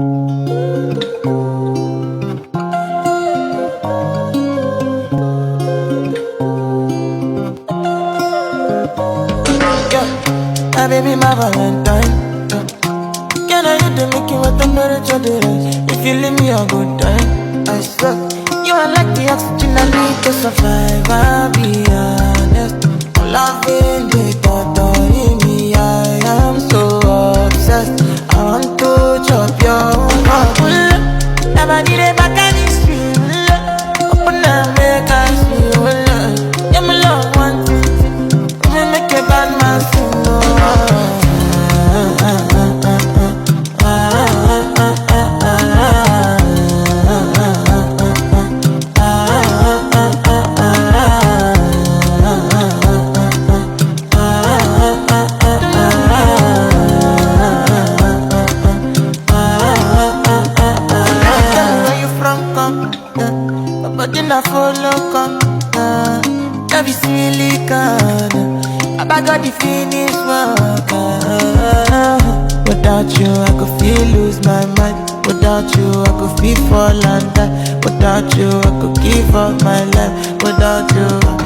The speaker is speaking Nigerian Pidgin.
My baby, my Valentine. Can I hit the Mickey with temperature difference? If you leave me a good time, I swear. You are like the oxygen I need to survive. I'll be honest. Loving the thought of me, I am so obsessed. I want to chop your heart. Never did it back at this street. Open up, make us feel. Yeah, my love, one thing. We make a bad man sing. But then I follow come, every silicon. I got the finish work. Without you, I could feel lose my mind. Without you, I could feel fall and die. Without you, I could give up my life. Without you.